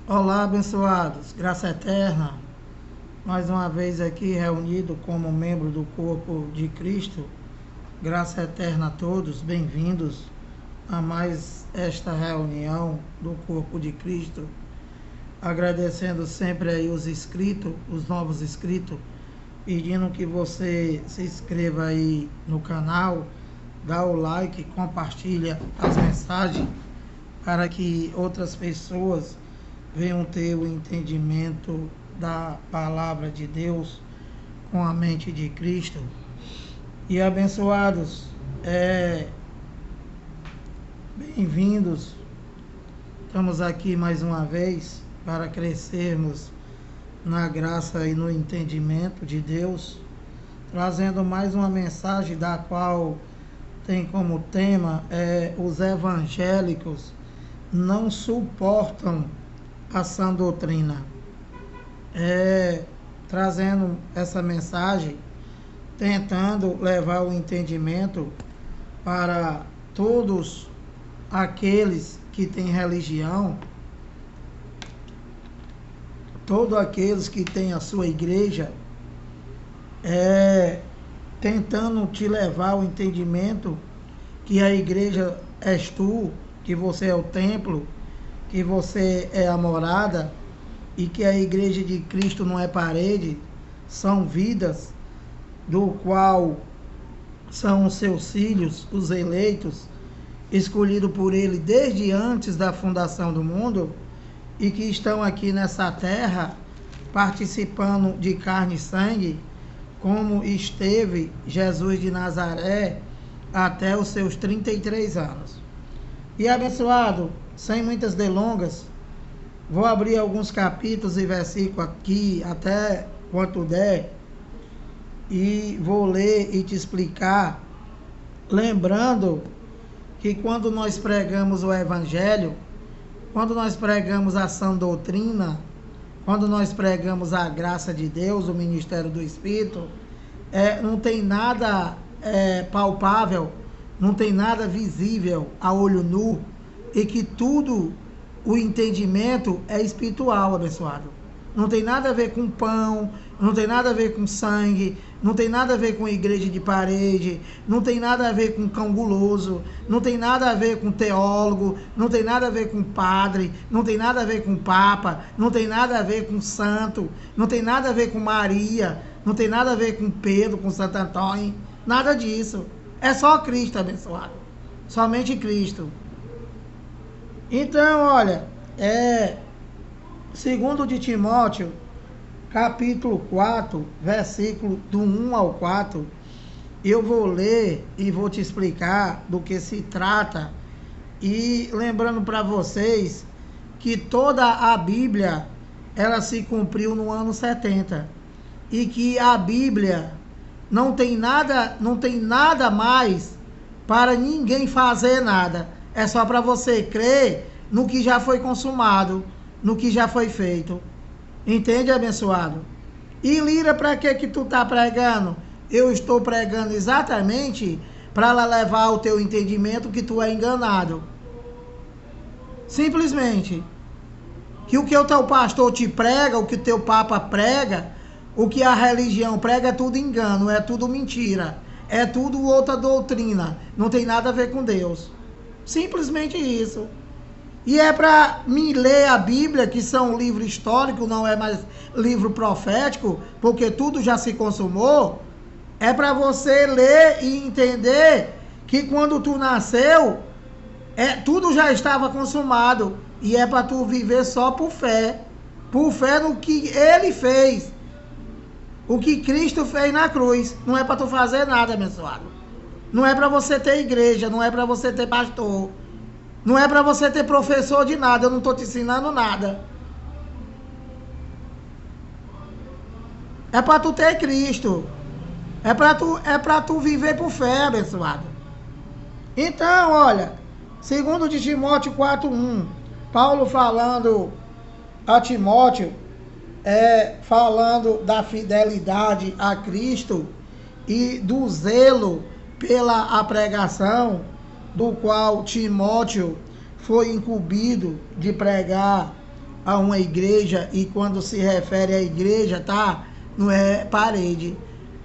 Olá, abençoados, graça eterna, mais uma vez aqui reunido como membro do corpo de Cristo. Graça eterna a todos, bem-vindos a mais esta reunião do corpo de Cristo. Agradecendo sempre aí os inscritos, os novos inscritos, pedindo que você se inscreva aí no canal, dá o like, compartilha as mensagens para que outras pessoas venham ter o entendimento da palavra de Deus com a mente de Cristo. E abençoados, bem-vindos. Estamos aqui mais uma vez para crescermos na graça e no entendimento de Deus, trazendo mais uma mensagem da qual tem como tema os evangélicos não suportam a sã doutrina. Trazendo essa mensagem, tentando levar o entendimento para todos aqueles que têm religião, todos aqueles que têm a sua igreja, tentando te levar ao entendimento que a igreja és tu, que você é o templo, que você é a morada, e que a igreja de Cristo não é parede, são vidas, do qual são os seus filhos, os eleitos, escolhidos por ele desde antes da fundação do mundo, e que estão aqui nessa terra, participando de carne e sangue, como esteve Jesus de Nazaré até os seus 33 anos. E abençoado, sem muitas delongas, vou abrir alguns capítulos e versículos aqui, até quanto der, e vou ler e te explicar, lembrando que quando nós pregamos o Evangelho, quando nós pregamos a sã doutrina, quando nós pregamos a graça de Deus, o ministério do Espírito, não tem nada palpável, não tem nada visível a olho nu, e que tudo, o entendimento é espiritual, abençoado. Não tem nada a ver com pão, não tem nada a ver com sangue, não tem nada a ver com igreja de parede, não tem nada a ver com cão guloso, não tem nada a ver com teólogo, não tem nada a ver com padre, não tem nada a ver com papa, não tem nada a ver com santo, não tem nada a ver com Maria, não tem nada a ver com Pedro, com Santo Antônio, nada disso. É só Cristo, abençoado. Somente Cristo. Então, olha, segundo de Timóteo, capítulo 4, versículo do 1 ao 4, eu vou ler e vou te explicar do que se trata, e lembrando para vocês que toda a Bíblia, ela se cumpriu no ano 70, e que a Bíblia não tem nada mais para ninguém fazer nada. É só para você crer no que já foi consumado, no que já foi feito. Entende, abençoado? E Lira, para que tu tá pregando? Eu estou pregando exatamente para levar ao teu entendimento que tu é enganado. Simplesmente. Que o que o teu pastor te prega, o que o teu papa prega, o que a religião prega é tudo engano, é tudo mentira. É tudo outra doutrina. Não tem nada a ver com Deus. Simplesmente isso. E é para me ler a Bíblia, que são um livro histórico, não é mais livro profético, porque tudo já se consumou. É para você ler e entender que quando tu nasceu, tudo já estava consumado. E é para tu viver só por fé no que ele fez. O que Cristo fez na cruz. Não é para tu fazer nada, abençoado. Não é para você ter igreja, não é para você ter pastor, não é para você ter professor de nada, eu não estou te ensinando nada. É para tu ter Cristo. É para tu viver por fé, abençoado. Então, olha, segundo de Timóteo 4:1, Paulo falando a Timóteo, falando da fidelidade a Cristo e do zelo pela pregação, do qual Timóteo foi incumbido de pregar a uma igreja, e quando se refere à igreja, tá? Não é parede.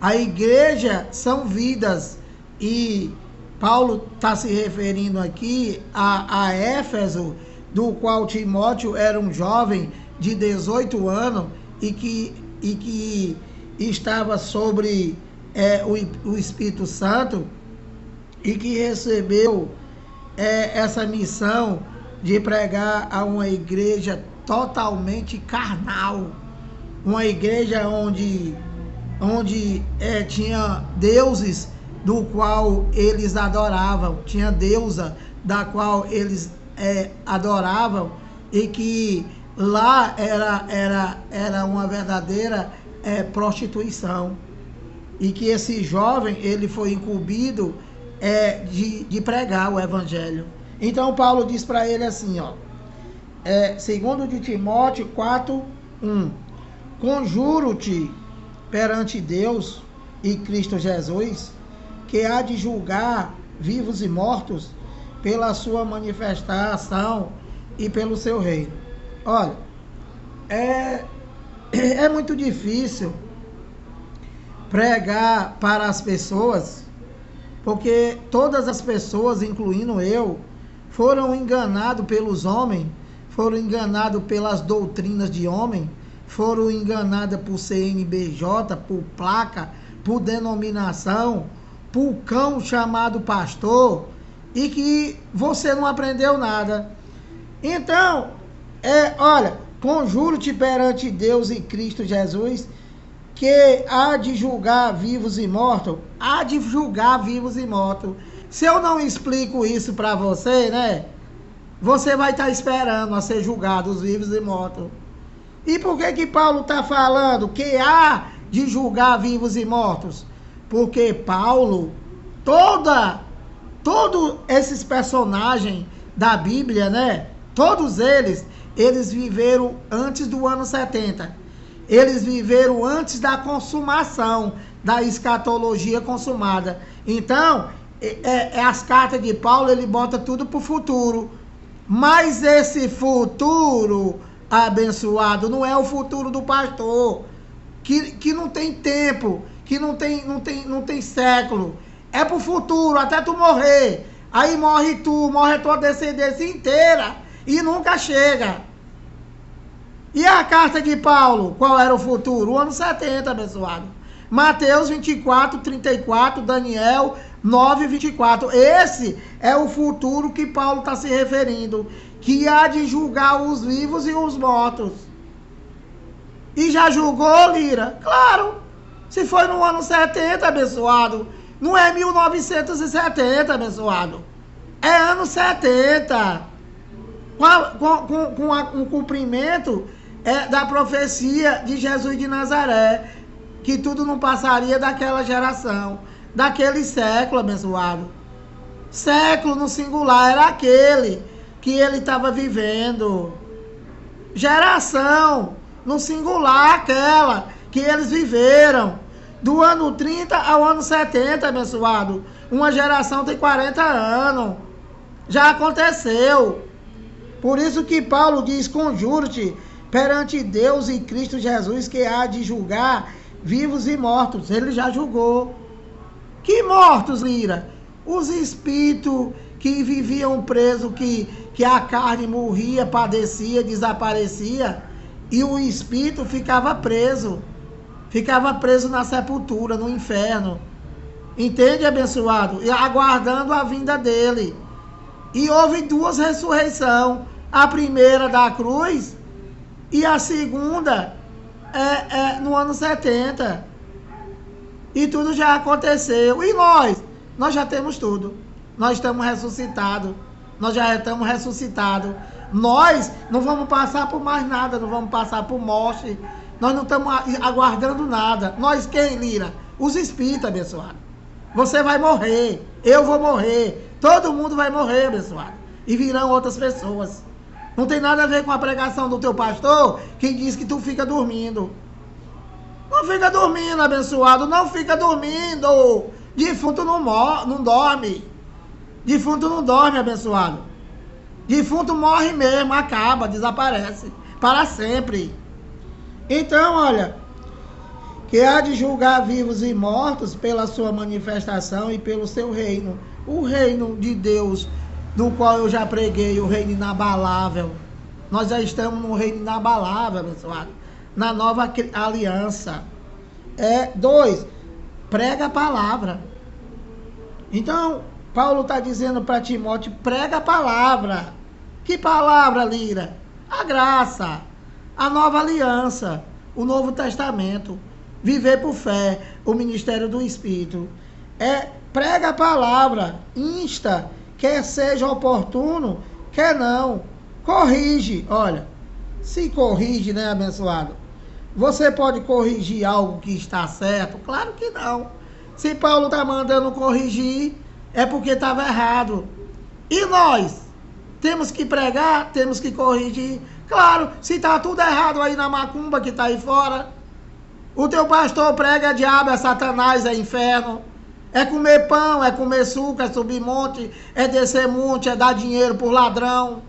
A igreja são vidas, e Paulo está se referindo aqui a Éfeso, do qual Timóteo era um jovem de 18 anos e que estava sobre o Espírito Santo, e que recebeu essa missão de pregar a uma igreja totalmente carnal, uma igreja onde tinha deuses do qual eles adoravam, tinha deusa da qual eles adoravam, e que lá era uma verdadeira prostituição, e que esse jovem ele foi incumbido de pregar o evangelho. Então Paulo diz para ele assim, ó, segundo de Timóteo 4:1, conjuro-te perante Deus e Cristo Jesus, que há de julgar vivos e mortos pela sua manifestação e pelo seu reino. Olha, é muito difícil pregar para as pessoas, porque todas as pessoas, incluindo eu, foram enganados pelos homens, foram enganados pelas doutrinas de homem, foram enganadas por CNBJ, por placa, por denominação, por cão chamado pastor, e que você não aprendeu nada. Então, olha, conjuro-te perante Deus e Cristo Jesus, que há de julgar vivos e mortos. Há de julgar vivos e mortos. Se eu não explico isso para você, né? Você vai estar esperando a ser julgado, os vivos e mortos. E por que Paulo está falando que há de julgar vivos e mortos? Porque Paulo, todos esses personagens da Bíblia, né? Todos eles viveram antes do ano 70. Eles viveram antes da consumação, da escatologia consumada. Então, as cartas de Paulo, ele bota tudo para o futuro. Mas esse futuro abençoado não é o futuro do pastor, que não tem tempo, que não tem século. É para o futuro, até tu morrer. Aí morre a tua descendência inteira e nunca chega. E a carta de Paulo, qual era o futuro? O ano 70, abençoado. Mateus 24:34, Daniel 9:24. Esse é o futuro que Paulo está se referindo, que há de julgar os vivos e os mortos. E já julgou, Lira? Claro, se foi no ano 70, abençoado. Não é 1970, abençoado. É ano 70. Com o cumprimento da profecia de Jesus de Nazaré, que tudo não passaria daquela geração, daquele século, abençoado. Século no singular era aquele que ele estava vivendo. Geração no singular, aquela que eles viveram. Do ano 30 ao ano 70, abençoado. Uma geração tem 40 anos. Já aconteceu. Por isso que Paulo diz, conjuro-te perante Deus e Cristo Jesus, que há de julgar vivos e mortos. Ele já julgou. Que mortos, Lira? Os espíritos que viviam presos, que a carne morria, padecia, desaparecia, e o espírito ficava preso na sepultura, no inferno. Entende, abençoado? E aguardando a vinda dele. E houve duas ressurreições. A primeira da cruz e a segunda no ano 70. E tudo já aconteceu. E nós já temos tudo. Nós estamos ressuscitados. Nós já estamos ressuscitados. Nós não vamos passar por mais nada. Não vamos passar por morte. Nós não estamos aguardando nada. Nós quem, Lira? Os espíritos, abençoado. Você vai morrer. Eu vou morrer. Todo mundo vai morrer, abençoado. E virão outras pessoas. Não tem nada a ver com a pregação do teu pastor, que diz que tu fica dormindo. Não fica dormindo, abençoado. Não fica dormindo. Defunto não dorme. Defunto não dorme, abençoado. Defunto morre mesmo, acaba, desaparece. para sempre. Então, olha, que há de julgar vivos e mortos pela sua manifestação e pelo seu reino. O reino de Deus, do qual eu já preguei, o reino inabalável. Nós já estamos no reino inabalável, abençoado, na nova aliança. 2, prega a palavra. Então, Paulo está dizendo para Timóteo, prega a palavra. Que palavra, Lira? A graça, a nova aliança, o Novo Testamento. Viver por fé, o ministério do Espírito. Prega a palavra, insta, quer seja oportuno, quer não. Corrige, olha, se corrige, né, abençoado? Você pode corrigir algo que está certo? Claro que não. Se Paulo está mandando corrigir, é porque estava errado. E nós? Temos que pregar, temos que corrigir. Claro, se está tudo errado aí na macumba que está aí fora, o teu pastor prega diabo, é satanás, é inferno. É comer pão, é comer suco, é subir monte, é descer monte, é dar dinheiro por ladrão.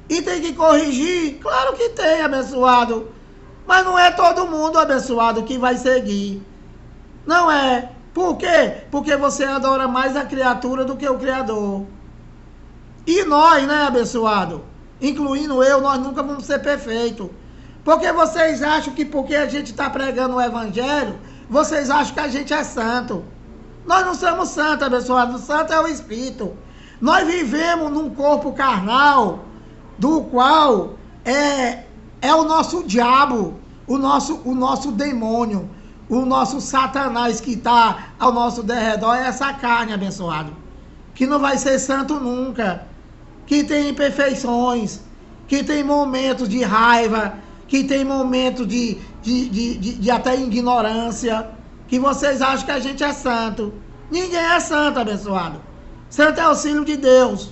E tem que corrigir? Claro que tem, abençoado. Mas não é todo mundo, abençoado, que vai seguir. Não é. Por quê? Porque você adora mais a criatura do que o Criador. E nós, né, abençoado? Incluindo eu, nós nunca vamos ser perfeitos. Porque vocês acham que porque a gente está pregando o Evangelho, vocês acham que a gente é santo. Nós não somos santos, abençoado. O santo é o Espírito. Nós vivemos num corpo carnal, do qual é o nosso diabo, o nosso demônio, o nosso satanás que está ao nosso derredor, é essa carne, abençoado. Que não vai ser santo nunca. Que tem imperfeições, que tem momentos de raiva, que tem momentos de até ignorância, que vocês acham que a gente é santo. Ninguém é santo, abençoado. Santo é o Filho de Deus.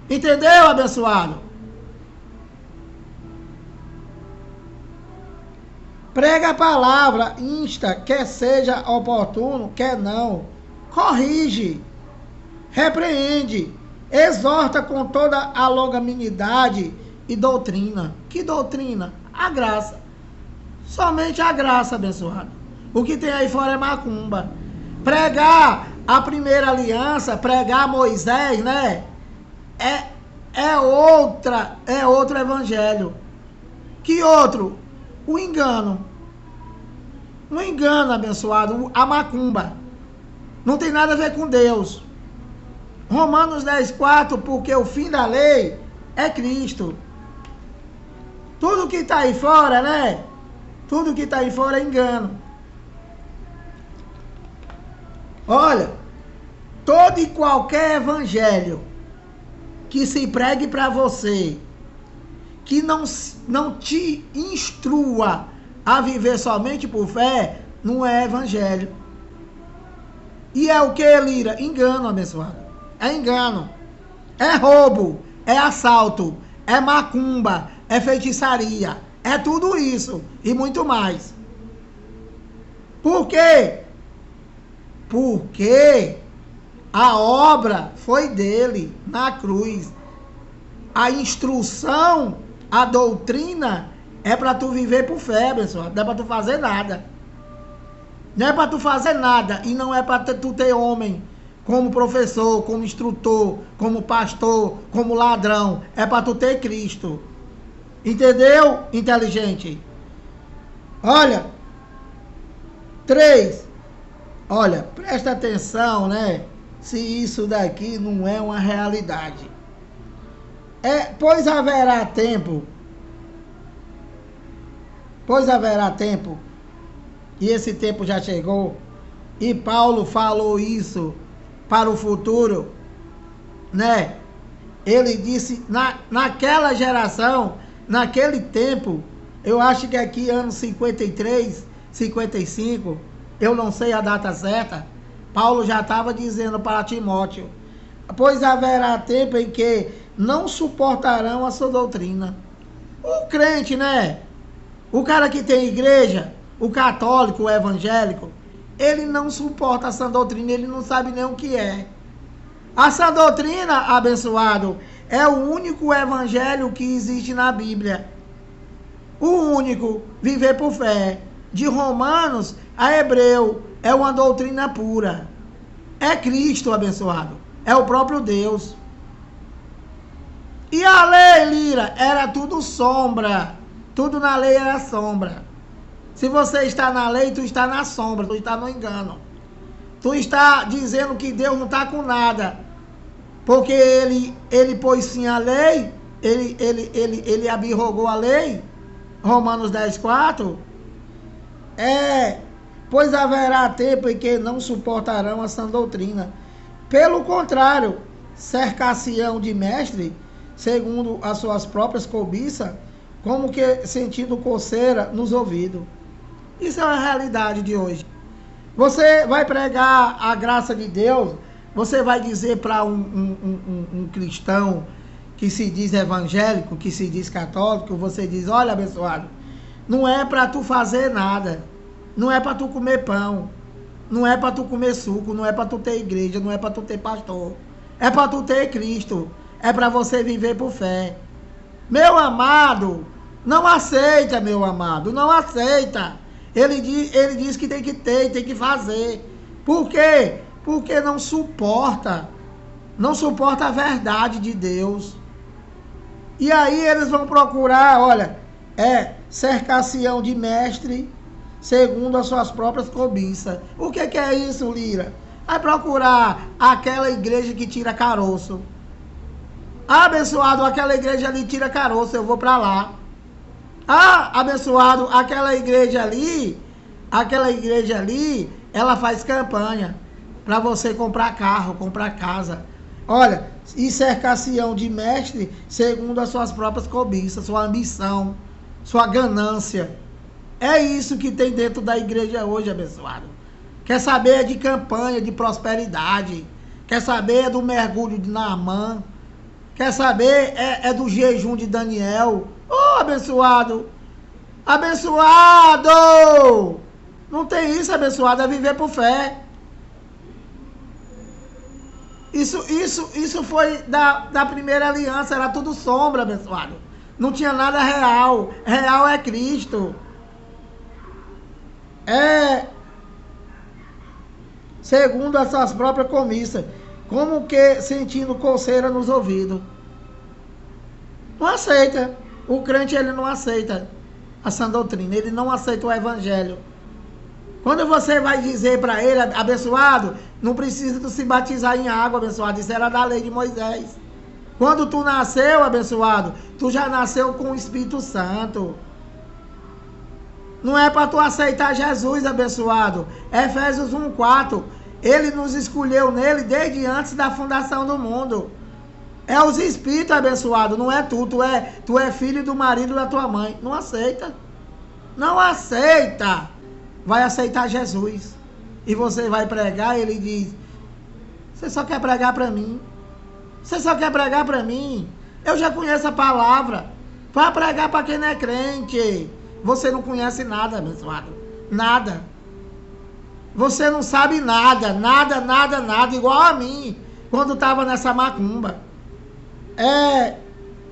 Entendeu, abençoado? Prega a palavra, insta, quer seja oportuno, quer não. Corrige, repreende, exorta com toda a longanimidade e doutrina. Que doutrina? A graça. Somente a graça, abençoado. O que tem aí fora é macumba. Pregar a primeira aliança, pregar Moisés, né? É outro evangelho. Que outro? O engano. Um engano, abençoado. A macumba. Não tem nada a ver com Deus. Romanos 10:4, porque o fim da lei é Cristo. Tudo que está aí fora, né? Tudo que está aí fora é engano. Olha, todo e qualquer evangelho que se pregue para você, que não te instrua a viver somente por fé, não é evangelho. E é o que, Lira? Engano, abençoado. É engano. É roubo. É assalto. É macumba. É feitiçaria. É tudo isso. E muito mais. Por quê? Porque a obra foi dele na cruz. A instrução, a doutrina é para tu viver por fé, pessoal. Não é para tu fazer nada. Não é para tu fazer nada. E não é para tu ter homem como professor, como instrutor, como pastor, como ladrão. É para tu ter Cristo. Entendeu, inteligente? Olha. 3. Olha, presta atenção, né? Se isso daqui não é uma realidade. Pois haverá tempo, e esse tempo já chegou, e Paulo falou isso para o futuro, né? Ele disse, naquela geração, naquele tempo, eu acho que aqui anos 53, 55, eu não sei a data certa, Paulo já estava dizendo para Timóteo, pois haverá tempo em que não suportarão a sua doutrina. O crente, né? O cara que tem igreja, o católico, o evangélico, ele não suporta a sã doutrina, ele não sabe nem o que é. A sã doutrina, abençoado, é o único evangelho que existe na Bíblia. O único, viver por fé. De Romanos a Hebreu, é uma doutrina pura. É Cristo, abençoado. É o próprio Deus. E a lei, Lira, era tudo sombra. Tudo na lei era sombra. Se você está na lei, tu está na sombra, tu está no engano. Tu está dizendo que Deus não está com nada. Porque ele pôs sim a lei, ele abrogou a lei. Romanos 10:4. Pois haverá tempo em que não suportarão essa doutrina. Pelo contrário, cercar-se-ão de mestre, segundo as suas próprias cobiças, como que sentindo coceira nos ouvidos. Isso é a realidade de hoje. Você vai pregar a graça de Deus, você vai dizer para um cristão que se diz evangélico, que se diz católico, você diz, olha, abençoado, não é para tu fazer nada, não é para tu comer pão, não é para tu comer suco, não é para tu ter igreja, não é para tu ter pastor, é para tu ter Cristo, é para você viver por fé. Meu amado, não aceita, meu amado, não aceita. Ele diz que tem que ter, tem que fazer. Por quê? Porque não suporta a verdade de Deus. E aí eles vão procurar, olha, cercar-se-ão de mestre, segundo as suas próprias cobiças. O que é isso, Lira? Vai procurar aquela igreja que tira caroço. Abençoado, aquela igreja ali tira caroço, eu vou para lá. Abençoado, aquela igreja ali, ela faz campanha para você comprar carro, comprar casa. Olha, e cercar-se-ão de mestre segundo as suas próprias cobiças, sua ambição, sua ganância. É isso que tem dentro da igreja hoje, abençoado. Quer saber de campanha, de prosperidade. Quer saber do mergulho de Naamã. Quer saber do jejum de Daniel. Abençoado! Abençoado! Não tem isso, abençoado, é viver por fé. Isso foi da primeira aliança, era tudo sombra, abençoado. Não tinha nada real. Real é Cristo. Segundo as suas próprias comissas, como que sentindo coceira nos ouvidos. Não aceita. O crente, ele não aceita a sã doutrina, ele não aceita o evangelho. Quando você vai dizer para ele, abençoado, não precisa tu se batizar em água, abençoado, isso era da lei de Moisés. Quando tu nasceu, abençoado, tu já nasceu com o Espírito Santo. Não é para tu aceitar Jesus, abençoado. Efésios 1:4, ele nos escolheu nele desde antes da fundação do mundo. É os espíritos, abençoado, não é tu. Tu é filho do marido da tua mãe. Não aceita. Não aceita. Vai aceitar Jesus. E você vai pregar, ele diz, você só quer pregar para mim. Você só quer pregar para mim. Eu já conheço a palavra. Vai pregar para quem não é crente. Você não conhece nada, abençoado. Nada. Você não sabe nada. Nada. Igual a mim. Quando estava nessa macumba.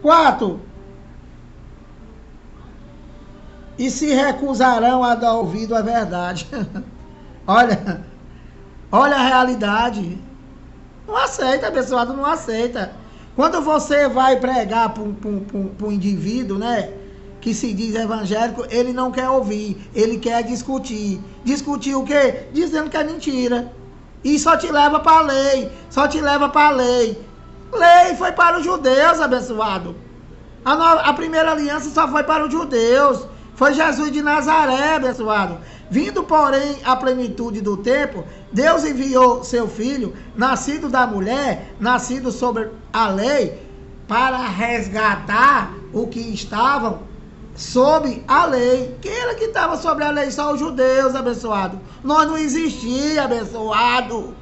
4. E se recusarão a dar ouvido à verdade. Olha a realidade. Não aceita, abençoado, não aceita. Quando você vai pregar para um indivíduo, né, que se diz evangélico, ele não quer ouvir, ele quer discutir. Discutir o quê? Dizendo que é mentira. E só te leva para a lei. Lei foi para os judeus, abençoado. A primeira aliança só foi para os judeus. Foi Jesus de Nazaré, abençoado. Vindo, porém, a plenitude do tempo, Deus enviou seu filho, nascido da mulher, nascido sobre a lei, para resgatar o que estavam sob a lei. Quem era que estava sobre a lei? Só os judeus, abençoado. Nós não existia, abençoado.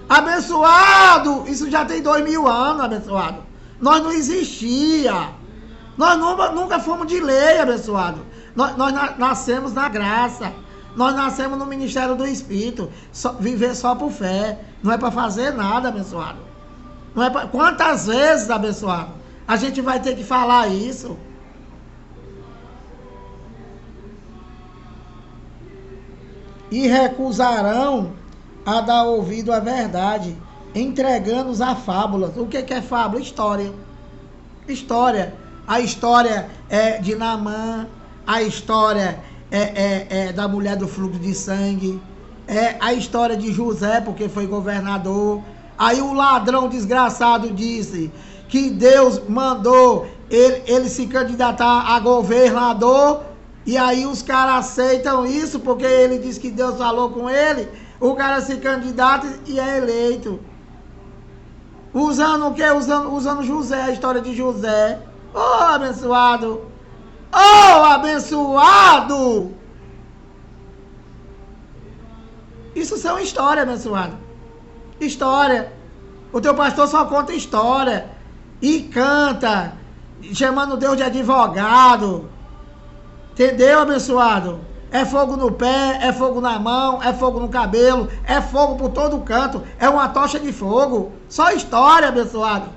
Abençoado! Isso já tem 2000 anos, abençoado. Nós não existia. Nós nunca fomos de lei, abençoado. Nós nascemos na graça. Nós nascemos no ministério do Espírito. Viver só por fé. Não é para fazer nada, abençoado. Não é pra... Quantas vezes, abençoado, a gente vai ter que falar isso? e recusarão a dar ouvido à verdade, entregando-os a fábulas. O que é fábula? História. História. A história é de Naamã, a história é da mulher do fluxo de sangue, é a história de José, porque foi governador. Aí o ladrão desgraçado disse que Deus mandou ele se candidatar a governador, e aí os caras aceitam isso, porque ele disse que Deus falou com ele, o cara se candidata e é eleito. Usando o quê? Usando José, a história de José. Oh, abençoado! Oh, abençoado! Isso são história, abençoado. História. O teu pastor só conta história. E canta, chamando Deus de advogado. Entendeu, abençoado? É fogo no pé, é fogo na mão, é fogo no cabelo, é fogo por todo canto. É uma tocha de fogo. Só história, abençoado.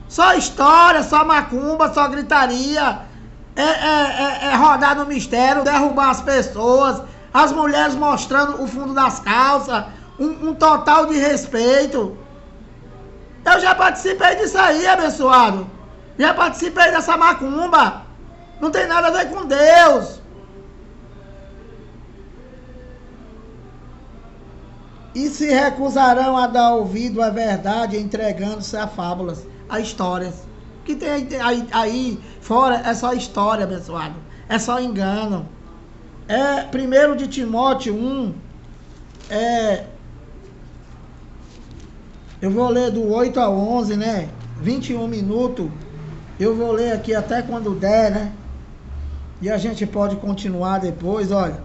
Só história, só macumba, só gritaria. É rodar no mistério, derrubar as pessoas. As mulheres mostrando o fundo das calças. Um total de respeito. Eu já participei disso aí, abençoado. Já participei dessa macumba. Não tem nada a ver com Deus. E se recusarão a dar ouvido à verdade, entregando-se a fábulas, a histórias. Que tem aí fora é só história, abençoado. É só engano. 1 de Timóteo 1, eu vou ler do 8 a 11, né? 21 minutos. Eu vou ler aqui até quando der, né? E a gente pode continuar depois, olha.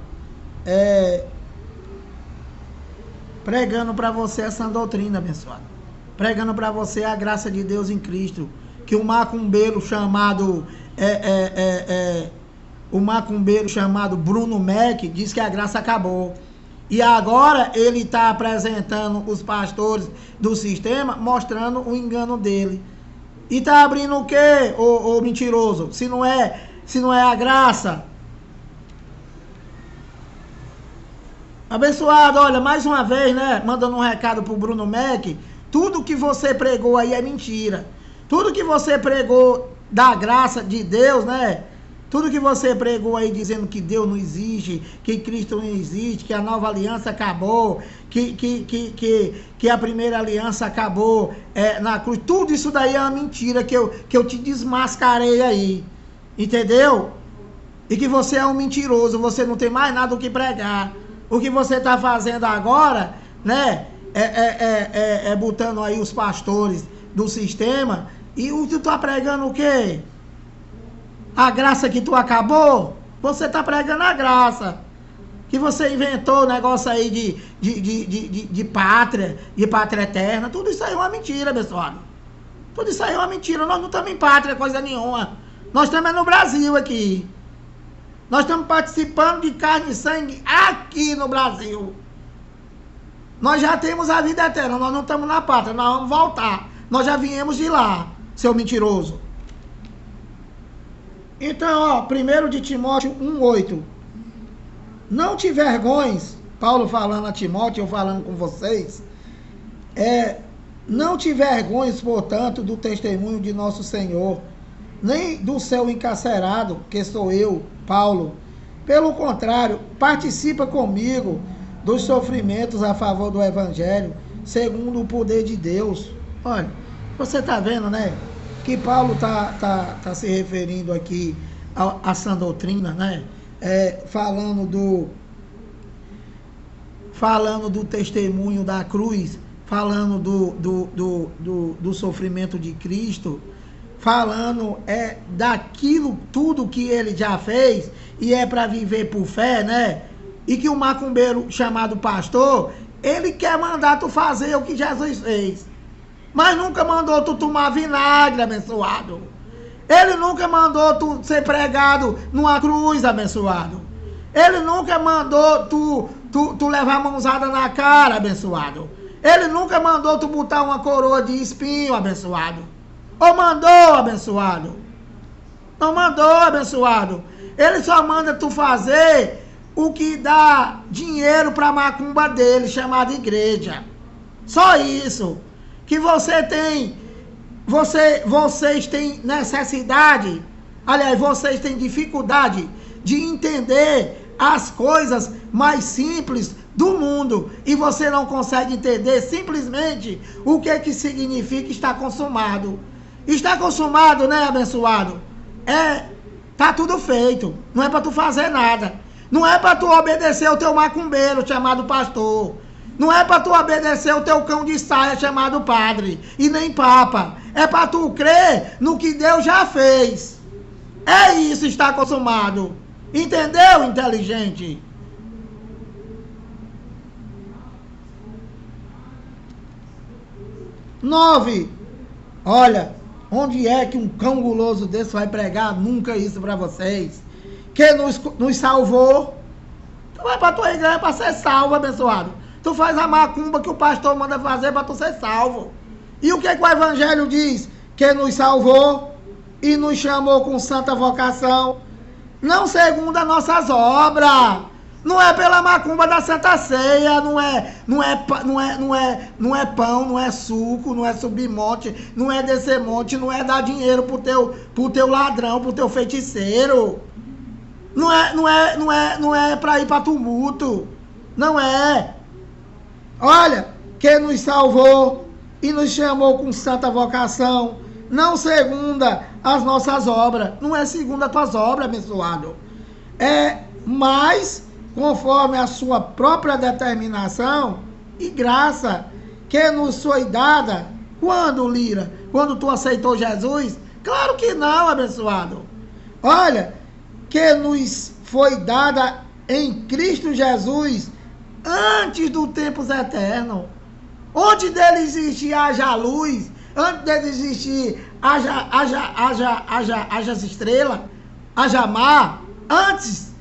Pregando para você essa doutrina, abençoado. Pregando para você a graça de Deus em Cristo. Que o macumbeiro chamado Bruno Mac diz que a graça acabou. E agora ele está apresentando os pastores do sistema, mostrando o engano dele. E está abrindo o quê, ô mentiroso? Se não é a graça. Abençoado, olha, mais uma vez, né? Mandando um recado pro Bruno Mac. Tudo que você pregou aí é mentira. Tudo que você pregou da graça de Deus, né? Tudo que você pregou aí dizendo que Deus não existe, que Cristo não existe, que a nova aliança acabou, que a primeira aliança acabou na cruz. Tudo isso daí é uma mentira que eu te desmascarei aí. Entendeu? E que você é um mentiroso, você não tem mais nada o que pregar. O que você está fazendo agora, né? Botando aí os pastores do sistema. E tu tá pregando o quê? A graça que tu acabou? Você tá pregando a graça. Que você inventou o negócio aí de pátria, de pátria eterna. Tudo isso aí é uma mentira, abençoado. Tudo isso aí é uma mentira. Nós não estamos em pátria, coisa nenhuma. Nós estamos no Brasil aqui. Nós estamos participando de carne e sangue aqui no Brasil. Nós já temos a vida eterna. Nós não estamos na pátria. Nós vamos voltar. Nós já viemos de lá, seu mentiroso. Então, ó, 1 de Timóteo 1,8. Não te vergonhes, Paulo falando a Timóteo, eu falando com vocês, não te vergonhes, portanto, do testemunho de nosso Senhor, nem do seu encarcerado, que sou eu, Paulo. Pelo contrário, participa comigo dos sofrimentos a favor do Evangelho, segundo o poder de Deus. Olha, você está vendo, né? Que Paulo tá se referindo aqui a sã doutrina, né? Falando do testemunho da cruz, falando do sofrimento de Cristo, falando daquilo tudo que ele já fez e é para viver por fé, né? E que o macumbeiro chamado pastor, ele quer mandar tu fazer o que Jesus fez. Mas nunca mandou tu tomar vinagre, abençoado. Ele nunca mandou tu ser pregado numa cruz, abençoado. Ele nunca mandou tu levar a mãozada na cara, abençoado. Ele nunca mandou tu botar uma coroa de espinho, abençoado. Ou mandou, abençoado? Não mandou, abençoado. Ele só manda tu fazer o que dá dinheiro para a macumba dele, chamada igreja. Só isso. Que você tem, vocês têm necessidade, aliás, vocês têm dificuldade de entender as coisas mais simples do mundo. E você não consegue entender simplesmente o que significa estar consumado. Está consumado, né, abençoado? Tá tudo feito. Não é para tu fazer nada. Não é para tu obedecer o teu macumbeiro chamado pastor. Não é para tu obedecer o teu cão de saia chamado padre. E nem papa. É para tu crer no que Deus já fez. É isso, está consumado. Entendeu, inteligente? Nove. Olha, onde é que um cão guloso desse vai pregar? Nunca isso para vocês. Que nos salvou. Tu vai para tua igreja para ser salvo, abençoado. Tu faz a macumba que o pastor manda fazer para tu ser salvo. E o que o evangelho diz? Que nos salvou e nos chamou com santa vocação, não segundo as nossas obras. Não é pela macumba da Santa Ceia, não é pão, não é suco, não é subir monte, não é descer monte, não é dar dinheiro pro teu ladrão, pro teu feiticeiro. Não é para ir para tumulto. Não é. Olha, que nos salvou e nos chamou com santa vocação, não segundo as nossas obras. Não é segundo as tuas obras, abençoado. É mais conforme a sua própria determinação e graça que nos foi dada. Quando, Lira? Quando tu aceitou Jesus? Claro que não, abençoado. Olha, que nos foi dada em Cristo Jesus antes dos tempos eternos. Onde dele existe haja luz, antes dele existir haja estrela, haja mar, antes,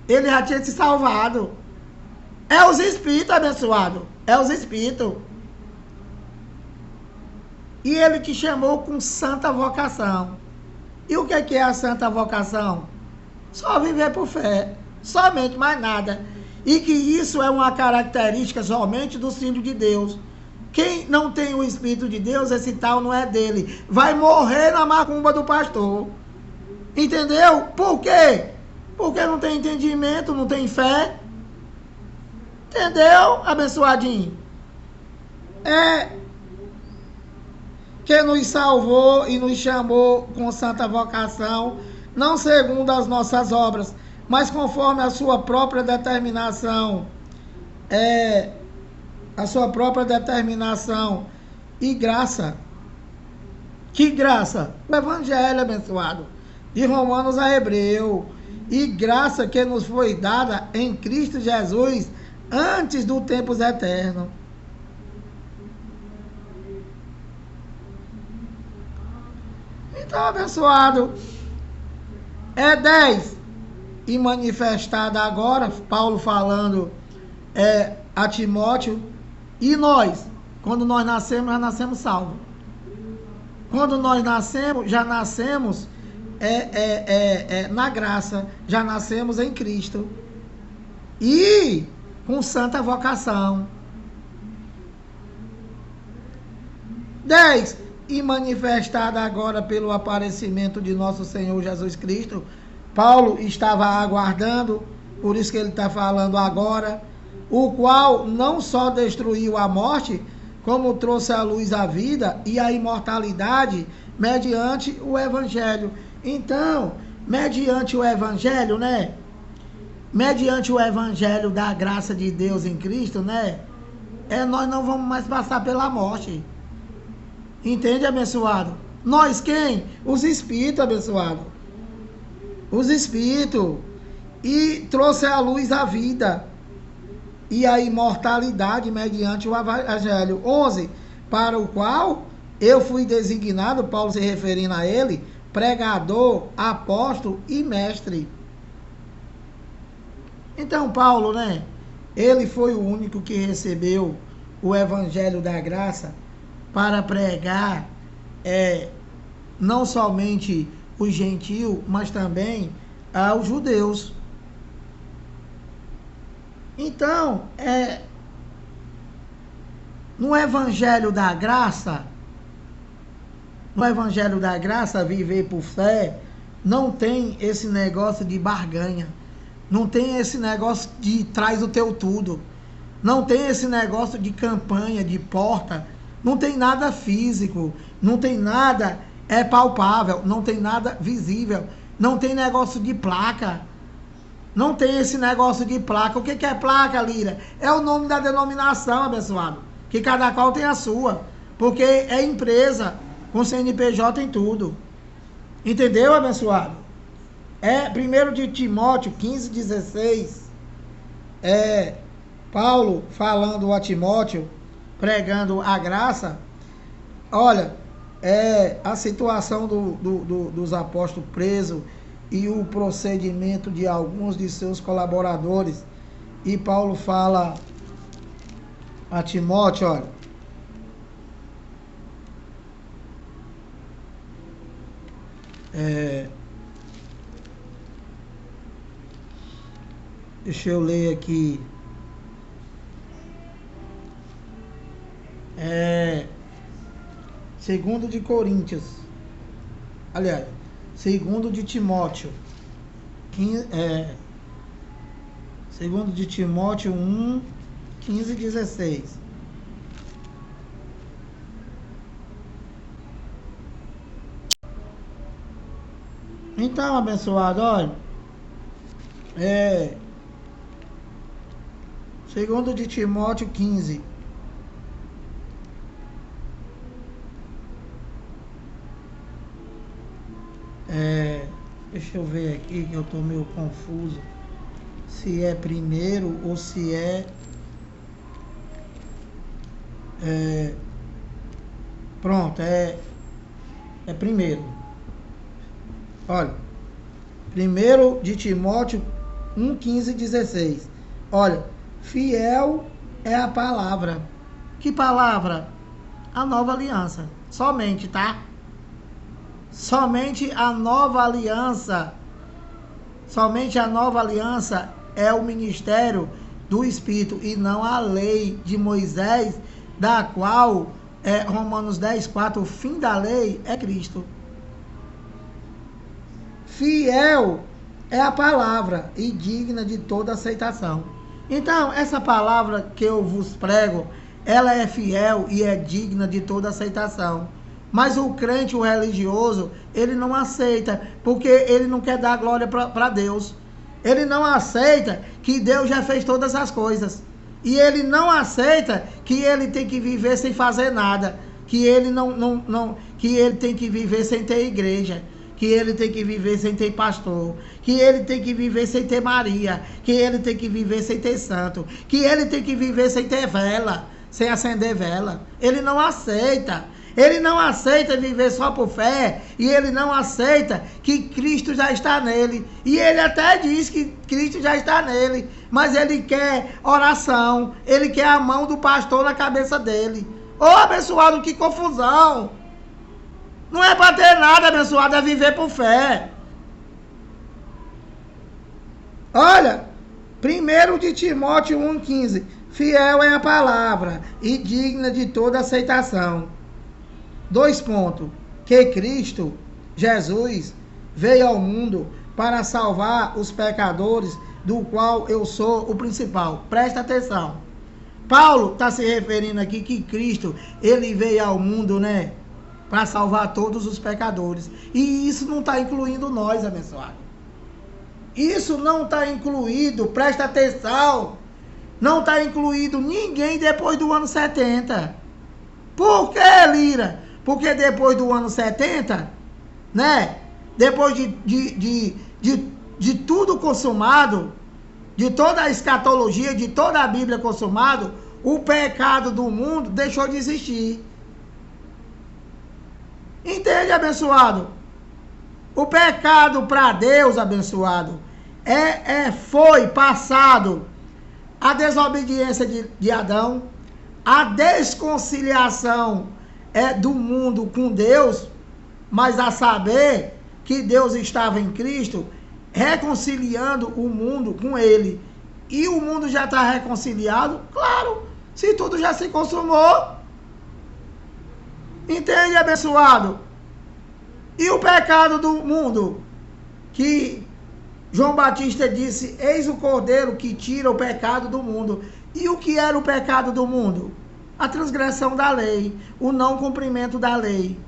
ele já tinha se salvado. É os espíritos, abençoado. É os espíritos. E ele te chamou com santa vocação. E o que é a santa vocação? Só viver por fé. Somente, mais nada. E que isso é uma característica somente do filho de Deus. Quem não tem o Espírito de Deus, esse tal não é dele. Vai morrer na macumba do pastor. Entendeu? Por quê? Porque não tem entendimento, não tem fé. Entendeu, abençoadinho? É que nos salvou e nos chamou com santa vocação, não segundo as nossas obras, mas conforme a sua própria determinação. A sua própria determinação e graça. Que graça? O evangelho, abençoado. De Romanos a Hebreu. E graça que nos foi dada em Cristo Jesus antes dos tempos eternos. Então, abençoado, é 10. E manifestada agora, Paulo falando a Timóteo, e nós, quando nós nascemos, já nascemos salvos. Quando nós nascemos, já nascemos na graça, já nascemos em Cristo. E com santa vocação. 10. E manifestada agora pelo aparecimento de nosso Senhor Jesus Cristo. Paulo estava aguardando, por isso que ele está falando agora, o qual não só destruiu a morte, como trouxe à luz a vida e a imortalidade mediante o Evangelho. Então, mediante o Evangelho, né? Mediante o Evangelho da graça de Deus em Cristo, né? Nós não vamos mais passar pela morte. Entende, abençoado? Nós quem? Os espíritos, abençoado. Os espíritos. E trouxe à luz a vida e a imortalidade mediante o Evangelho. 11. Para o qual eu fui designado, Paulo se referindo a ele, pregador, apóstolo e mestre. Então, Paulo, né? Ele foi o único que recebeu o Evangelho da graça para pregar não somente os gentios, mas também aos judeus. Então, no Evangelho da Graça, viver por fé, não tem esse negócio de barganha. Não tem esse negócio de traz o teu tudo. Não tem esse negócio de campanha, de porta. Não tem nada físico. Não tem nada palpável. Não tem nada visível. Não tem negócio de placa. Não tem esse negócio de placa. O que é placa, Lira? É o nome da denominação, abençoado. Que cada qual tem a sua. Porque é empresa. Com CNPJ em tudo. Entendeu, abençoado? 1 de Timóteo 15:16. Paulo falando a Timóteo, pregando a graça. Olha, a situação dos apóstolos presos e o procedimento de alguns de seus colaboradores. E Paulo fala a Timóteo, olha. Deixa eu ler aqui. Segundo de Coríntios. Aliás, segundo de Timóteo. Segundo de Timóteo 1:15-16. Então, abençoado, olha. Segundo de Timóteo 15. Deixa eu ver aqui que eu tô meio confuso. Se é primeiro ou se pronto, é primeiro. Olha, 1 de Timóteo 1:15-16. Olha, fiel é a palavra. Que palavra? A nova aliança. Somente, tá? Somente a nova aliança. Somente a nova aliança é o ministério do Espírito e não a lei de Moisés, da qual Romanos 10:4, o fim da lei é Cristo. Fiel é a palavra e digna de toda aceitação. Então, essa palavra que eu vos prego, ela é fiel e é digna de toda aceitação. Mas o crente, o religioso, ele não aceita, porque ele não quer dar glória para Deus. Ele não aceita que Deus já fez todas as coisas. E ele não aceita que ele tem que viver sem fazer nada. Que ele que ele tem que viver sem ter igreja. Que ele tem que viver sem ter pastor, que ele tem que viver sem ter Maria, que ele tem que viver sem ter santo, que ele tem que viver sem ter vela, sem acender vela. Ele não aceita. Ele não aceita viver só por fé, e ele não aceita que Cristo já está nele. E ele até diz que Cristo já está nele, mas ele quer oração, ele quer a mão do pastor na cabeça dele. Ô, abençoado, que confusão! Não é para ter nada, abençoado, é viver por fé. Olha, 1 de Timóteo 1:15. Fiel é a palavra e digna de toda aceitação. 2 pontos. Que Cristo, Jesus, veio ao mundo para salvar os pecadores, do qual eu sou o principal. Presta atenção. Paulo está se referindo aqui que Cristo, ele veio ao mundo, né? Para salvar todos os pecadores. E isso não está incluindo nós, abençoado. Isso não está incluído, presta atenção. Não está incluído ninguém depois do ano 70. Por que, Lira? Porque depois do ano 70, né? Depois de tudo consumado, de toda a escatologia, de toda a Bíblia consumado, o pecado do mundo deixou de existir. Entende, abençoado? O pecado para Deus, abençoado, foi passado a desobediência de Adão, a desconciliação do mundo com Deus, mas a saber que Deus estava em Cristo, reconciliando o mundo com ele. E o mundo já está reconciliado? Claro, se tudo já se consumou. Entende, abençoado? E o pecado do mundo? Que João Batista disse, eis o Cordeiro que tira o pecado do mundo. E o que era o pecado do mundo? A transgressão da lei, o não cumprimento da lei.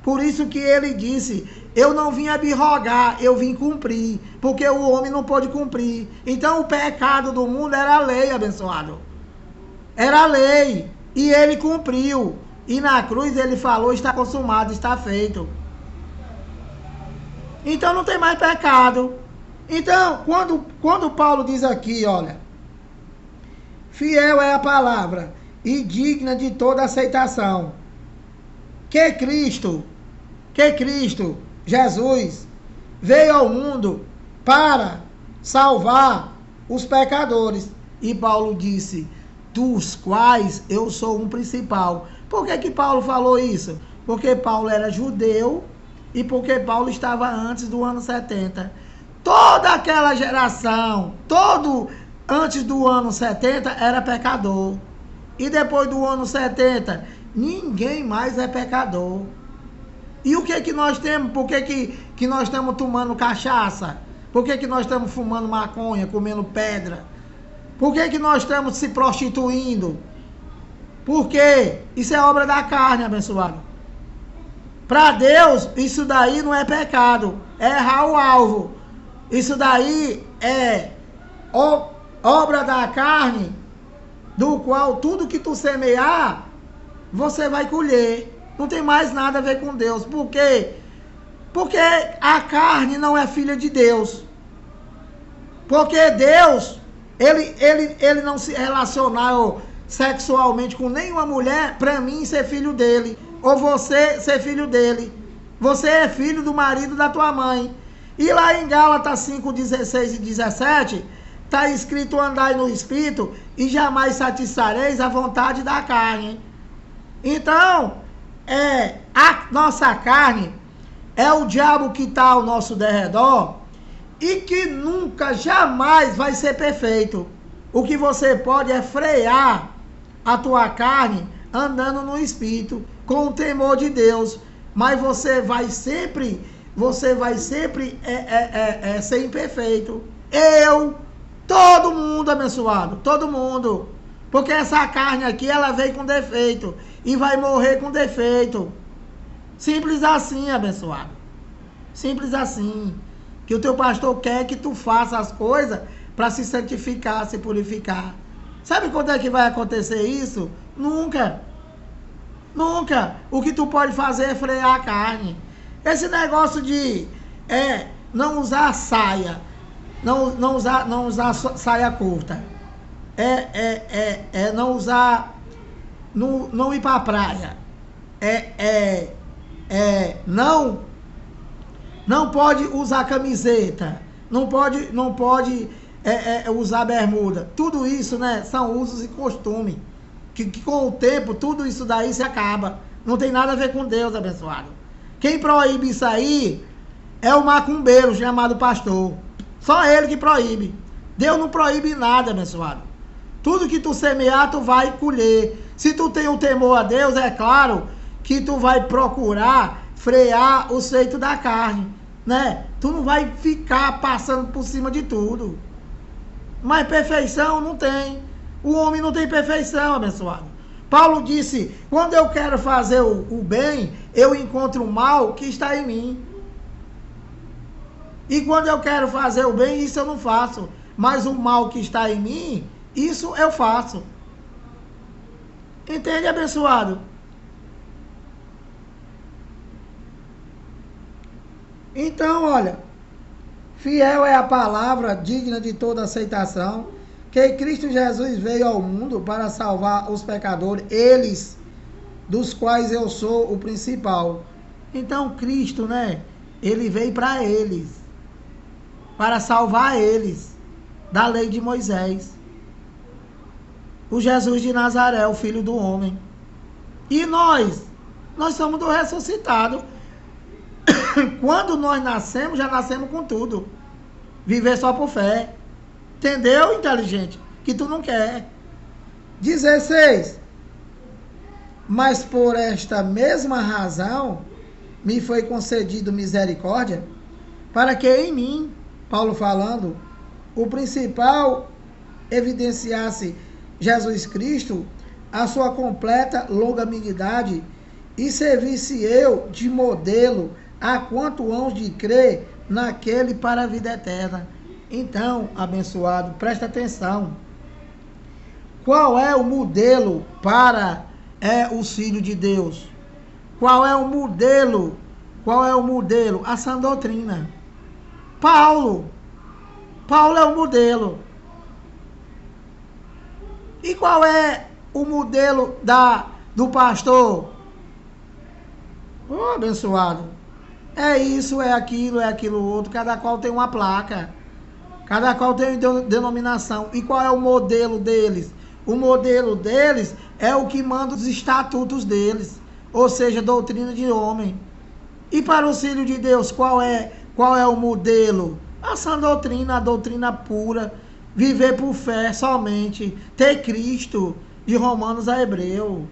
Por isso que ele disse, eu não vim abrogar, eu vim cumprir, porque o homem não pôde cumprir. Então o pecado do mundo era a lei, abençoado. Era a lei, e ele cumpriu. E na cruz ele falou, está consumado, está feito. Então não tem mais pecado. Então, quando Paulo diz aqui, olha, fiel é a palavra e digna de toda aceitação, que Cristo, Jesus, veio ao mundo para salvar os pecadores. E Paulo disse, dos quais eu sou um principal. Por que Paulo falou isso? Porque Paulo era judeu e porque Paulo estava antes do ano 70. Toda aquela geração, antes do ano 70 era pecador. E depois do ano 70, ninguém mais é pecador. E o que nós temos? Por que nós estamos tomando cachaça? Por que nós estamos fumando maconha, comendo pedra? Por que nós estamos se prostituindo? Porque isso é obra da carne, abençoado. Para Deus, isso daí não é pecado, é errar o alvo. Isso daí é obra da carne, do qual tudo que tu semear, você vai colher. Não tem mais nada a ver com Deus. Por quê? Porque a carne não é filha de Deus. Porque Deus, ele não se relacionou sexualmente com nenhuma mulher para mim ser filho dele. Ou você ser filho dele. Você é filho do marido da tua mãe. E lá em Gálatas 5, 16 e 17, está escrito, andai no Espírito e jamais satisfareis a vontade da carne. Então, a nossa carne é o diabo que está ao nosso derredor e que nunca, jamais vai ser perfeito. O que você pode é frear a tua carne andando no Espírito, com o temor de Deus. Mas você vai sempre ser imperfeito. Todo mundo, abençoado, todo mundo. Porque essa carne aqui, ela veio com defeito e vai morrer com defeito. Simples assim, abençoado. Simples assim. Que o teu pastor quer que tu faça as coisas para se santificar, se purificar. Sabe quando é que vai acontecer isso? Nunca. Nunca. O que tu pode fazer é frear a carne. Esse negócio de não usar saia, não usar saia curta, não usar, não ir para a praia, não pode usar camiseta, não pode usar bermuda. Tudo isso, né, são usos e costumes que com o tempo tudo isso daí se acaba. Não tem nada a ver com Deus, abençoado. Quem proíbe isso aí é o macumbeiro chamado pastor. Só ele que proíbe. Deus não proíbe nada, abençoado. Tudo que tu semear, tu vai colher. Se tu tem o temor a Deus, é claro que tu vai procurar frear o seito da carne, né? Tu não vai ficar passando por cima de tudo. Mas perfeição não tem. O homem não tem perfeição, abençoado. Paulo disse, quando eu quero fazer o bem, eu encontro o mal que está em mim. E quando eu quero fazer o bem, isso eu não faço. Mas o mal que está em mim, isso eu faço. Entende, abençoado? Então, olha, fiel é a palavra, digna de toda aceitação, que Cristo Jesus veio ao mundo para salvar os pecadores, eles, dos quais eu sou o principal. Então, Cristo, né, ele veio para eles, para salvar eles da lei de Moisés. O Jesus de Nazaré, o Filho do Homem. E nós somos do ressuscitado. Quando nós nascemos, já nascemos com tudo. Viver só por fé. Entendeu, inteligente? Que tu não quer. 16. Mas por esta mesma razão me foi concedido misericórdia, para que em mim, Paulo falando, o principal evidenciasse Jesus Cristo, a sua completa longanimidade, e servisse eu de modelo a quanto hão de crer naquele para a vida eterna. Então, abençoado, presta atenção. Qual é o modelo para os filhos de Deus? Qual é o modelo? Qual é o modelo? A sã doutrina. Paulo é o modelo. E qual é o modelo do pastor? Oh, abençoado. É isso, é aquilo outro. Cada qual tem uma placa. Cada qual tem uma denominação. E qual é o modelo deles? O modelo deles é o que manda os estatutos deles. Ou seja, doutrina de homem. E para os filhos de Deus, qual é o modelo? A sã doutrina, a doutrina pura. Viver por fé somente. Ter Cristo. De Romanos a Hebreu.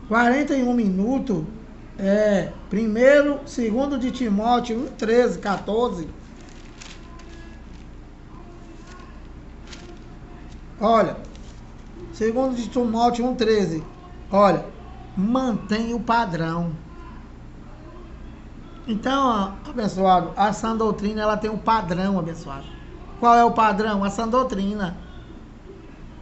41 minutos. Segundo de Timóteo 1, 13, 14. Olha, segundo de Timóteo 1, 13. Olha, mantém o padrão. Então, abençoado, a sã doutrina, ela tem um padrão, abençoado. Qual é o padrão? A sã doutrina.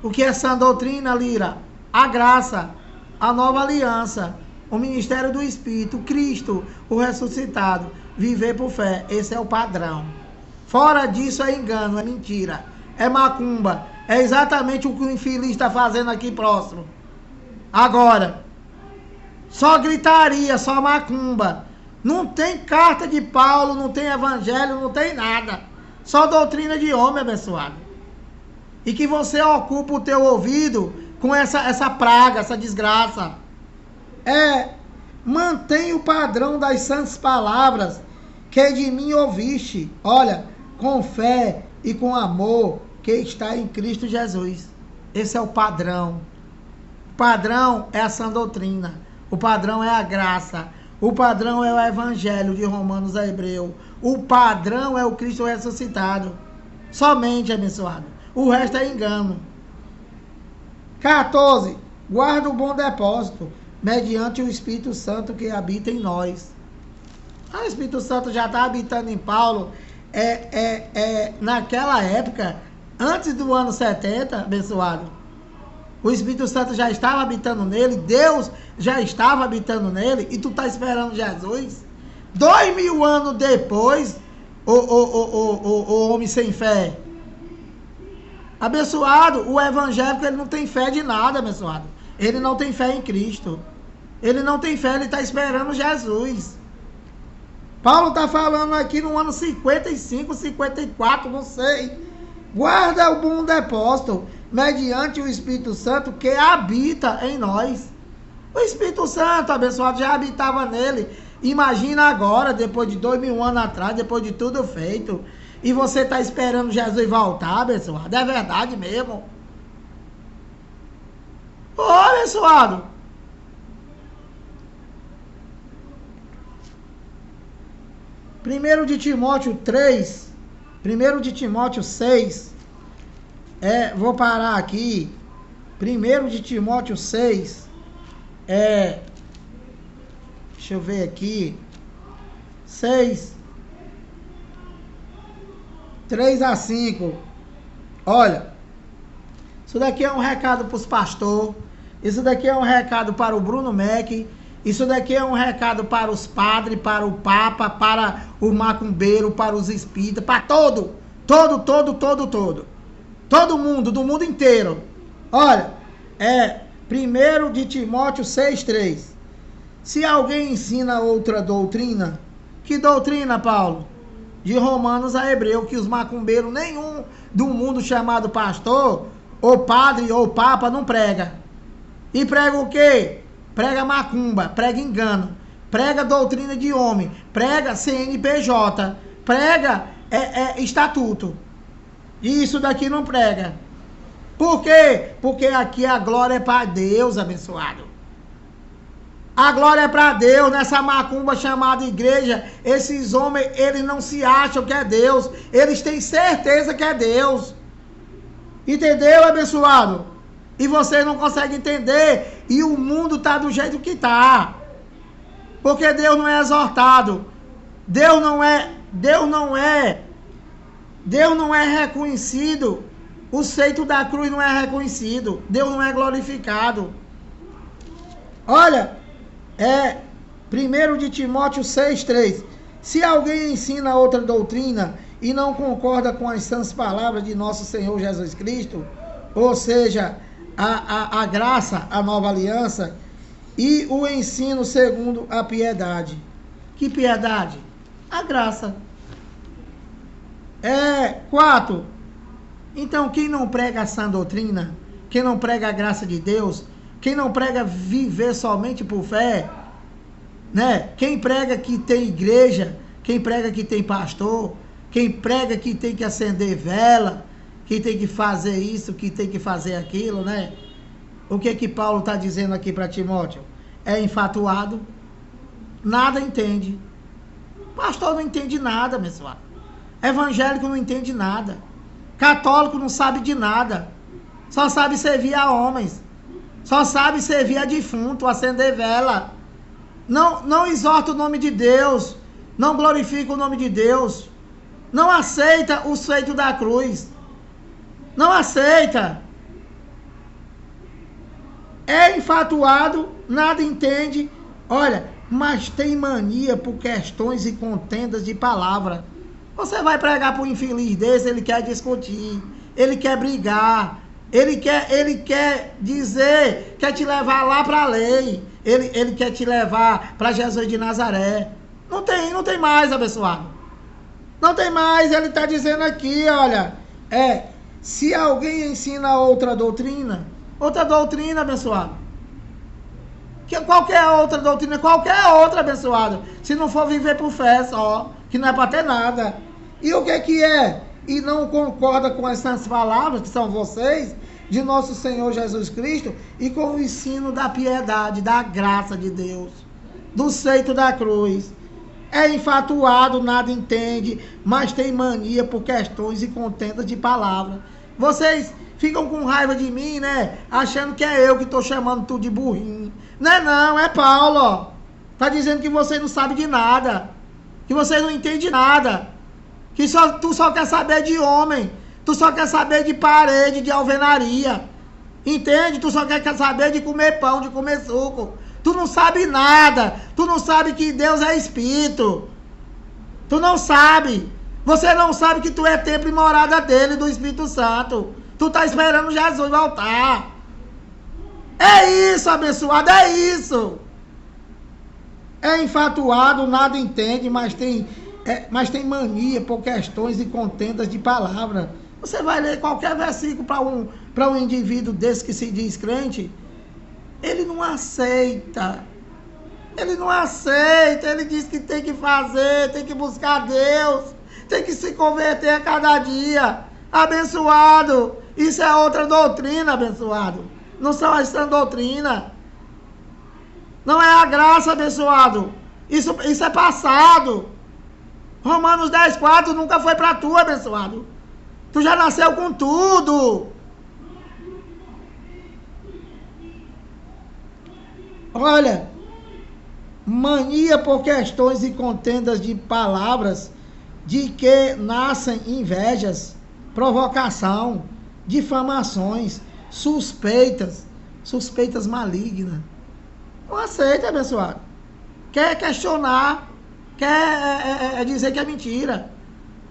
O que é sã doutrina, Lira? A graça, a nova aliança, o ministério do Espírito, Cristo, o ressuscitado, viver por fé. Esse é o padrão. Fora disso é engano, é mentira, é macumba. É exatamente o que o infeliz está fazendo aqui próximo. Agora, só gritaria, só macumba. Não tem carta de Paulo, não tem evangelho, não tem nada. Só doutrina de homem, abençoado. E que você ocupa o teu ouvido com essa praga, essa desgraça. Mantém o padrão das santas palavras que de mim ouviste. Olha, com fé e com amor que está em Cristo Jesus. Esse é o padrão. O padrão é a sã doutrina. O padrão é a graça. O padrão é o evangelho de Romanos a Hebreu. O padrão é o Cristo ressuscitado. Somente, abençoado. O resto é engano. 14. Guarda o bom depósito, mediante o Espírito Santo que habita em nós. O Espírito Santo já está habitando em Paulo. Naquela época, antes do ano 70, abençoado. O Espírito Santo já estava habitando nele, Deus já estava habitando nele, e tu está esperando Jesus? 2000 anos depois, o homem sem fé. Abençoado, o evangélico, ele não tem fé de nada, abençoado. Ele não tem fé em Cristo. Ele não tem fé, ele está esperando Jesus. Paulo está falando aqui no ano 55, 54, não sei. Guarda o bom depósito, mediante o Espírito Santo que habita em nós. O Espírito Santo, abençoado, já habitava nele. Imagina agora, depois de 2000 anos atrás, depois de tudo feito, e você está esperando Jesus voltar, abençoado. É verdade mesmo. Ô, abençoado. Primeiro de Timóteo 3, 1 de Timóteo 6, vou parar aqui. 1 de Timóteo 6, deixa eu ver aqui, 6, 3 a 5, olha, isso daqui é um recado para os pastores, isso daqui é um recado para o Bruno Mac, isso daqui é um recado para os padres, para o Papa, para o macumbeiro, para os espíritas, para todo mundo, do mundo inteiro. Olha, 1 de Timóteo 6,3. Se alguém ensina outra doutrina, que doutrina, Paulo? De Romanos a Hebreu, que os macumbeiros, nenhum do mundo chamado pastor, ou padre, ou papa, não prega. E prega o quê? Prega macumba, prega engano. prega doutrina de homem, prega CNPJ, prega estatuto. E isso daqui não prega. Por quê? Porque aqui a glória é para Deus, abençoado. A glória é para Deus, nessa macumba chamada igreja. Esses homens, eles não se acham que é Deus. Eles têm certeza que é Deus. Entendeu, abençoado? E você não consegue entender. E o mundo está do jeito que está. Porque Deus não é exortado. Deus não é reconhecido. O seito da cruz não é reconhecido. Deus não é glorificado. Olha, 1 de Timóteo 6,3. Se alguém ensina outra doutrina e não concorda com as sãs palavras de nosso Senhor Jesus Cristo, ou seja, a graça, a nova aliança, e o ensino segundo a piedade. Que piedade? A graça. 4. Então, quem não prega a sã doutrina, quem não prega a graça de Deus, quem não prega viver somente por fé, né? Quem prega que tem igreja, quem prega que tem pastor, quem prega que tem que acender vela, que tem que fazer isso, que tem que fazer aquilo, né? O que Paulo está dizendo aqui para Timóteo? É infatuado, nada entende. Pastor não entende nada, pessoal. Evangélico não entende nada. Católico não sabe de nada. Só sabe servir a homens. Só sabe servir a defunto, acender vela. Não exorta o nome de Deus. Não glorifica o nome de Deus. Não aceita o seito da cruz. Não aceita. É infatuado, nada entende. Olha, mas tem mania por questões e contendas de palavra. Você vai pregar para um infeliz desse, ele quer discutir, ele quer brigar, ele quer dizer, quer te levar lá para a lei, ele quer te levar para Jesus de Nazaré. Não tem mais, abençoado. Não tem mais, ele está dizendo aqui, olha, se alguém ensina outra doutrina, abençoado. Qualquer outra doutrina, qualquer outra, abençoado, se não for viver por fé só, que não é para ter nada. E o que é? E não concorda com essas palavras, que são vocês, de nosso Senhor Jesus Cristo, e com o ensino da piedade, da graça de Deus, do seito da cruz. É infatuado, nada entende, mas tem mania por questões e contendas de palavra. Vocês ficam com raiva de mim, né? Achando que é eu que estou chamando tudo de burrinho. Não, é Paulo, ó. Tá dizendo que você não sabe de nada, que você não entende nada, que tu só quer saber de homem, tu só quer saber de parede, de alvenaria, entende? Tu só quer saber de comer pão, de comer suco. Tu não sabe nada, tu não sabe que Deus é Espírito, tu não sabe, você não sabe que tu é templo e morada dele, do Espírito Santo. Tu tá esperando Jesus voltar. É isso, abençoado, é isso. É infatuado, nada entende, mas tem mania por questões e contendas de palavra. Você vai ler qualquer versículo para um indivíduo desse que se diz crente, ele não aceita. Ele diz que tem que fazer, tem que buscar Deus, tem que se converter a cada dia. Abençoado, isso é outra doutrina, abençoado. Não são essa doutrina. Não é a graça, abençoado. Isso é passado. Romanos 10,4 nunca foi para tu, abençoado. Tu já nasceu com tudo. Olha, mania por questões e contendas de palavras, de que nascem invejas, provocação, difamações, suspeitas malignas. Não aceita, abençoado. Quer questionar, quer dizer que é mentira.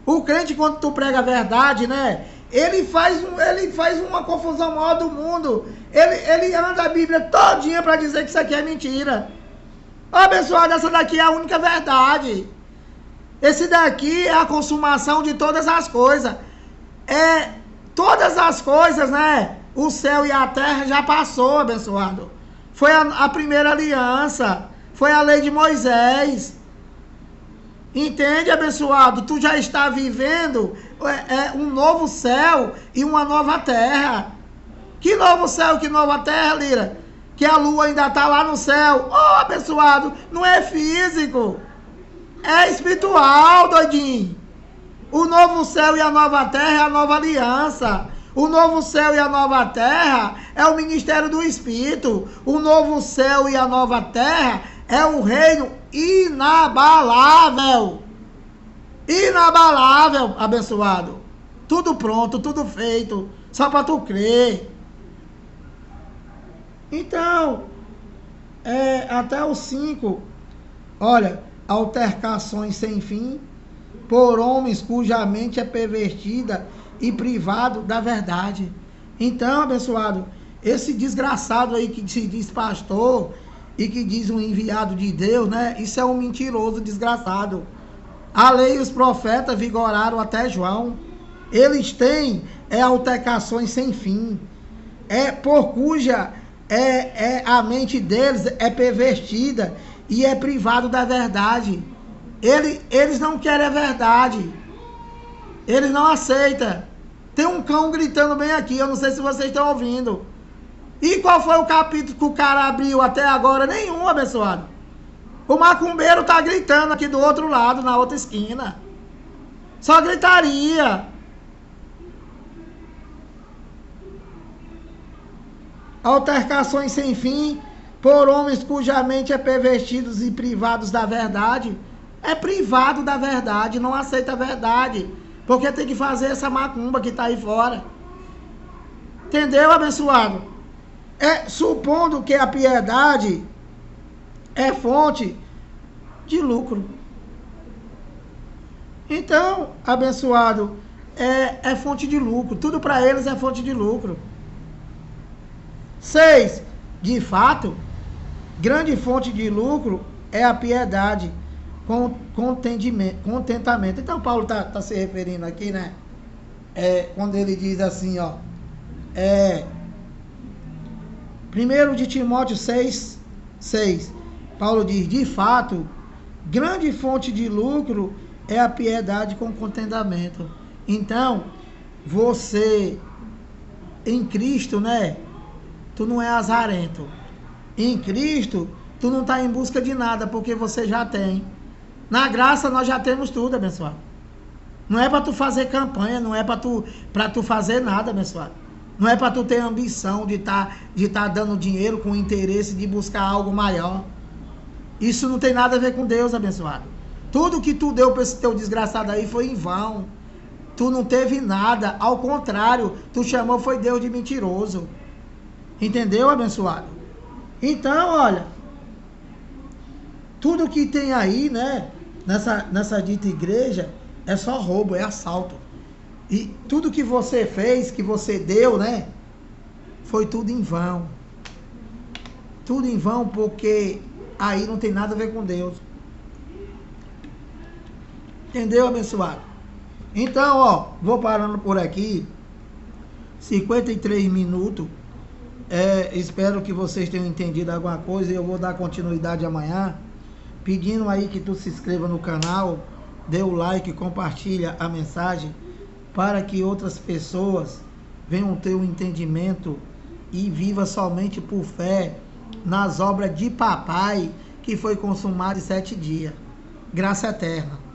O crente, quando tu prega a verdade, né? Ele faz uma confusão maior do mundo. Ele anda a Bíblia todinha para dizer que isso aqui é mentira. Ó, abençoado, essa daqui é a única verdade. Esse daqui é a consumação de todas as coisas. Todas as coisas, né? O céu e a terra já passou, abençoado. Foi a primeira aliança. Foi a lei de Moisés. Entende, abençoado? Tu já está vivendo um novo céu e uma nova terra. Que novo céu, que nova terra, Lira? Que a lua ainda está lá no céu. Oh, abençoado, não é físico. É espiritual, doidinho. O novo céu e a nova terra é a nova aliança. O novo céu e a nova terra é o ministério do Espírito. O novo céu e a nova terra é o reino inabalável. Inabalável, abençoado. Tudo pronto, tudo feito. Só para tu crer. Então, até o 5. Olha, altercações sem fim por homens cuja mente é pervertida e privado da verdade. Então, abençoado, esse desgraçado aí que se diz pastor e que diz um enviado de Deus, né? Isso é um mentiroso desgraçado. A lei e os profetas vigoraram até João. Eles têm altercações sem fim. Por cuja a mente deles é pervertida e é privado da verdade. Eles não querem a verdade. Eles não aceitam. Tem um cão gritando bem aqui, eu não sei se vocês estão ouvindo. E qual foi o capítulo que o cara abriu até agora? Nenhum, abençoado. O macumbeiro tá gritando aqui do outro lado, na outra esquina. Só gritaria. Altercações sem fim por homens cuja mente é pervertidos e privados da verdade. É privado da verdade, não aceita a verdade. Porque tem que fazer essa macumba que está aí fora. Entendeu, abençoado? Supondo que a piedade é fonte de lucro. Então, abençoado, é fonte de lucro. Tudo para eles é fonte de lucro. 6. De fato, grande fonte de lucro é a piedade. Contentamento. Então Paulo está se referindo aqui, né? Quando ele diz assim, ó. 1 de Timóteo 6. Paulo diz, de fato, grande fonte de lucro é a piedade com contentamento. Então, você, em Cristo, né? Tu não é azarento. Em Cristo, tu não está em busca de nada, porque você já tem. Na graça nós já temos tudo, abençoado. Não é para tu fazer campanha, não é para tu fazer nada, abençoado. Não é para tu ter ambição de tá dando dinheiro com interesse de buscar algo maior. Isso não tem nada a ver com Deus, abençoado. Tudo que tu deu para esse teu desgraçado aí foi em vão. Tu não teve nada, ao contrário, tu chamou foi Deus de mentiroso. Entendeu, abençoado? Então, olha, tudo que tem aí, né, nessa dita igreja, é só roubo, é assalto. E tudo que você fez, que você deu, né, foi tudo em vão. Tudo em vão, porque aí não tem nada a ver com Deus. Entendeu, abençoado? Então, ó, vou parando por aqui. 53 minutos. Espero que vocês tenham entendido alguma coisa. Eu vou dar continuidade amanhã, pedindo aí que tu se inscreva no canal, dê o like, compartilha a mensagem, para que outras pessoas venham ter um entendimento e viva somente por fé nas obras de papai que foi consumado em 7 dias. Graça eterna.